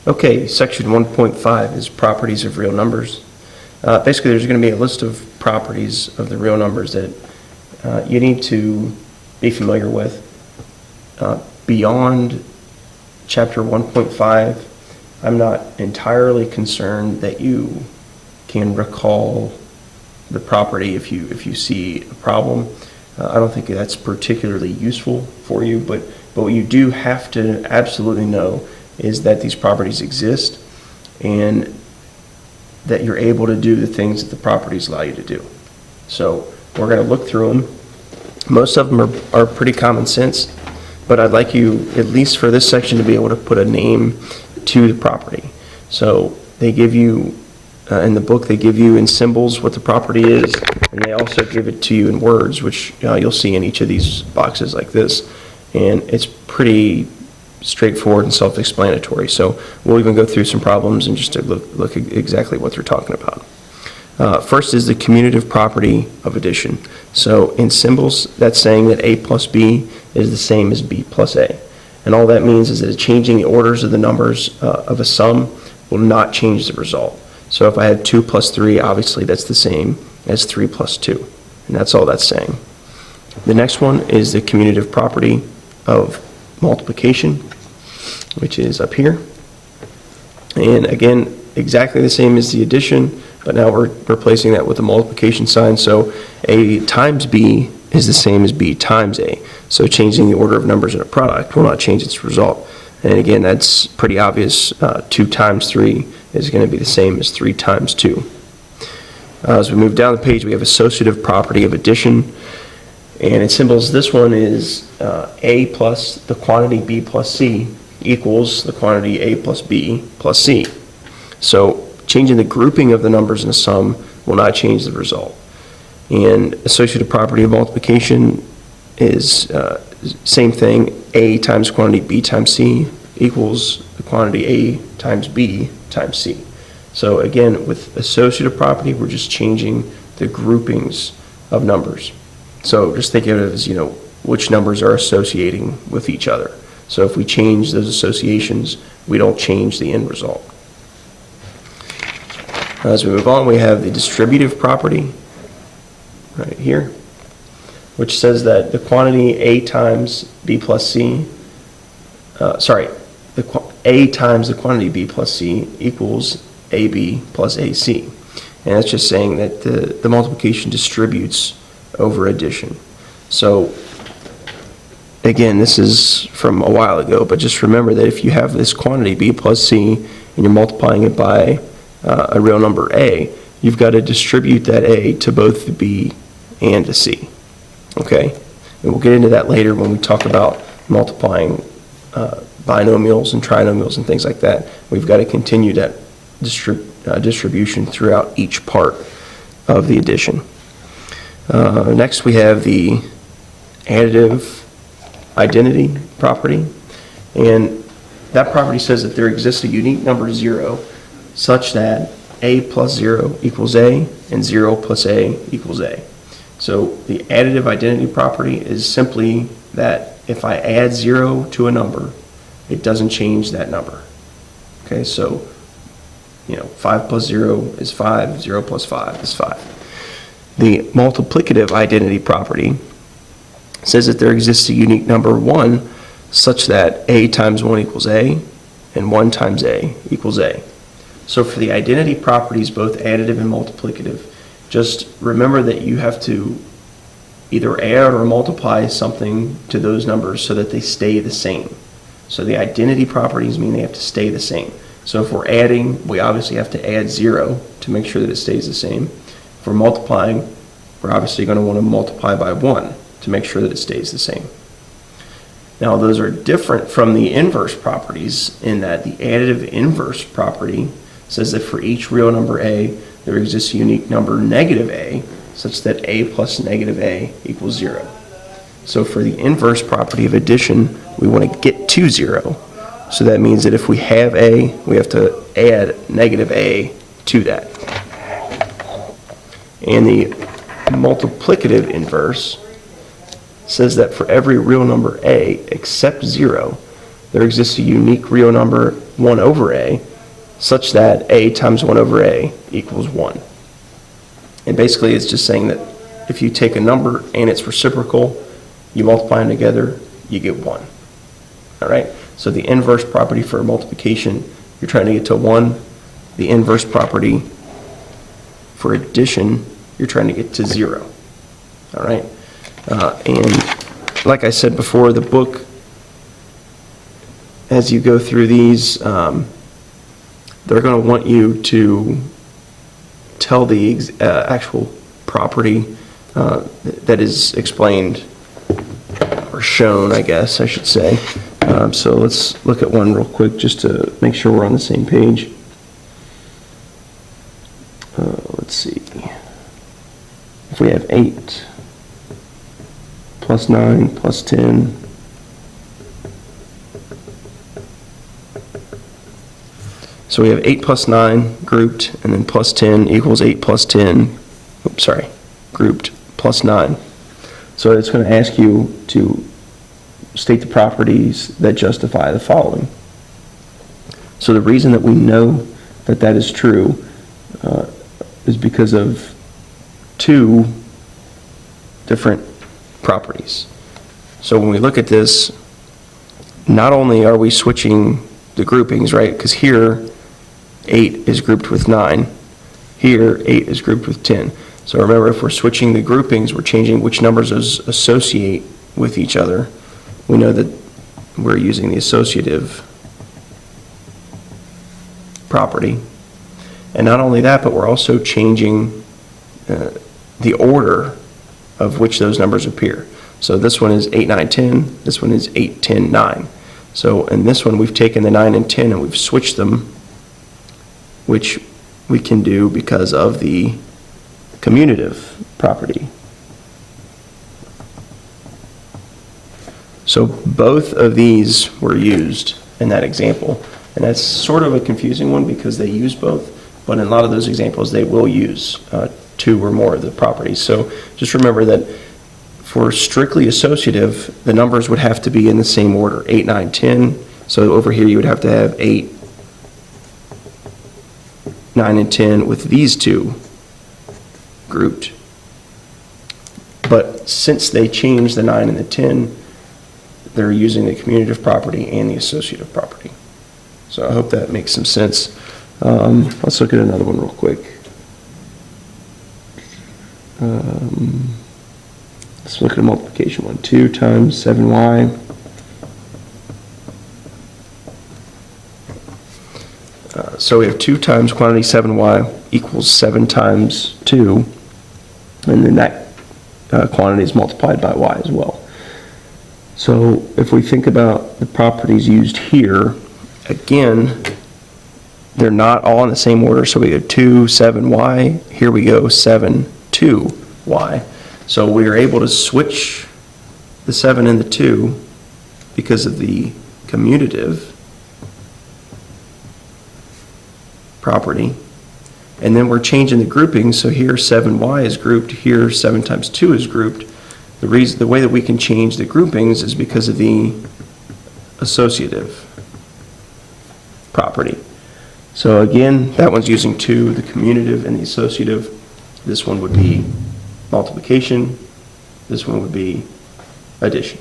Okay, section 1.5 is properties of real numbers. Basically, there's going to be a list of properties of the real numbers that you need to be familiar with. Beyond chapter 1.5, I'm not entirely concerned that you can recall the property if you see a problem. I don't think that's particularly useful for you, but what you do have to absolutely know is that these properties exist and that you're able to do the things that the properties allow you to do. So we're going to look through them. Most of them are pretty common sense, but I'd like you, at least for this section, to be able to put a name to the property. So they give you, in the book, they give you in symbols what the property is, and they also give it to you in words, which you'll see in each of these boxes like this. And it's pretty straightforward and self-explanatory. So we'll even go through some problems and just to look at exactly what they're talking about. First is the commutative property of addition. So in symbols, that's saying that A plus B is the same as B plus A. And all that means is that changing the orders of the numbers of a sum will not change the result. So if I had 2 plus 3, obviously that's the same as 3 plus 2. And that's all that's saying. The next one is the commutative property of multiplication, which is up here. And again, exactly the same as the addition, but now we're replacing that with a multiplication sign. So A times B is the same as B times A. So changing the order of numbers in a product will not change its result. And again, that's pretty obvious. 2 times 3 is going to be the same as 3 times 2. As we move down the page, we have associative property of addition. And in symbols, this one is A plus the quantity B plus C equals the quantity A plus B plus C. So changing the grouping of the numbers in a sum will not change the result. And associative property of multiplication is same thing. A times quantity B times C equals the quantity A times B times C. So again, with associative property, we're just changing the groupings of numbers. So just think of it as, which numbers are associating with each other. So if we change those associations, we don't change the end result. As we move on, we have the distributive property right here, which says that the quantity A times B plus C, A times the quantity B plus C equals AB plus AC. And that's just saying that the multiplication distributes over addition. So again, this is from a while ago, but just remember that if you have this quantity B plus C and you're multiplying it by a real number A, you've got to distribute that A to both the B and the C. Okay? And we'll get into that later when we talk about multiplying binomials and trinomials and things like that. We've got to continue that distribution throughout each part of the addition. Next, we have the additive identity property, and that property says that there exists a unique number 0 such that A plus 0 equals A and 0 plus A equals A. So the additive identity property is simply that if I add 0 to a number, it doesn't change that number. Okay, so 5 plus 0 is 5, 0 plus 5 is 5. The multiplicative identity property says that there exists a unique number 1 such that A times 1 equals A and 1 times A equals A. So for the identity properties, both additive and multiplicative, just remember that you have to either add or multiply something to those numbers so that they stay the same. So the identity properties mean they have to stay the same. So if we're adding, we obviously have to add 0 to make sure that it stays the same. If we're multiplying, we're obviously going to want to multiply by 1 to make sure that it stays the same. Now, those are different from the inverse properties in that the additive inverse property says that for each real number A, there exists a unique number negative A such that A plus negative A equals 0. So for the inverse property of addition, we want to get to 0. So that means that if we have A, we have to add negative A to that. And the multiplicative inverse says that for every real number A except 0, there exists a unique real number 1 over a, such that a times 1 over a equals 1. And basically it's just saying that if you take a number and its reciprocal, you multiply them together, you get 1. All right? So the inverse property for multiplication, you're trying to get to 1. The inverse property for addition, you're trying to get to 0. All right? And like I said before, the book, as you go through these, they're going to want you to tell the actual property that is explained, or shown, I guess I should say. So let's look at one real quick just to make sure we're on the same page. Let's see. If we have 8 plus 9 plus 10, so we have 8 plus 9 grouped, and then plus 10 equals 8 plus 10, grouped plus 9. So it's going to ask you to state the properties that justify the following. So the reason that we know that that is true is because of 2 different properties. So when we look at this, not only are we switching the groupings, right? Because here 8 is grouped with 9. Here 8 is grouped with 10. So remember, if we're switching the groupings, we're changing which numbers associate with each other. We know that we're using the associative property. And not only that, but we're also changing the order of which those numbers appear. So this one is 8, 9, 10. This one is 8, 10, 9. So in this one, we've taken the 9 and 10 and we've switched them, which we can do because of the commutative property. So both of these were used in that example. And that's sort of a confusing one because they use both, but in a lot of those examples they will use 2 or more of the properties. So just remember that for strictly associative, the numbers would have to be in the same order, 8, 9, 10. So over here you would have to have 8, 9, and 10 with these 2 grouped. But since they changed the 9 and the 10, they're using the commutative property and the associative property. So I hope that makes some sense. Let's look at another one real quick. Let's look at a multiplication one. 2 times 7y. So we have 2 times quantity 7y equals 7 times 2. And then that quantity is multiplied by y as well. So if we think about the properties used here, again, they're not all in the same order. So we go 2, 7y. Here we go 7, 2y. So we are able to switch the 7 and the 2 because of the commutative property. And then we're changing the grouping. So here 7y is grouped. Here 7 times 2 is grouped. The way that we can change the groupings is because of the associative property. So again, that one's using 2, the commutative and the associative. This one would be multiplication. This one would be addition.